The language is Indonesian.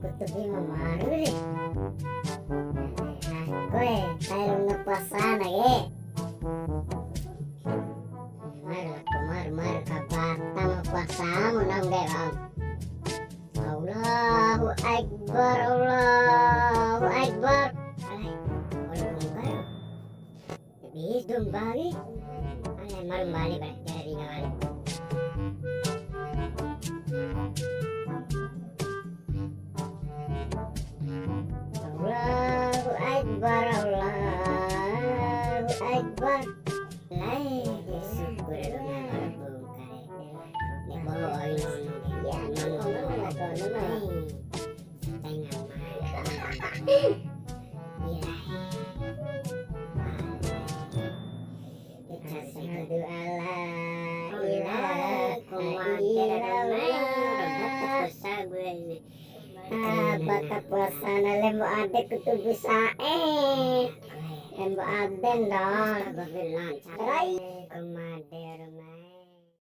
kutubi mamaru nih. Kowe tayo ngepuasa lagi. Mar kapata puasa menang deh bang. Allahu Akbar, Allahu Akbar. Bidung bagi. Malam balik jadi kali. Allahu Akbar, Allahu Akbar. Lai syukur dengan bukan. Nek bawa ayo ya nono tengah Asyhadu alla ilaha illallah. Baka puasa na lembo ade kutubu sae. Lembo aden dong. Rai. Kumade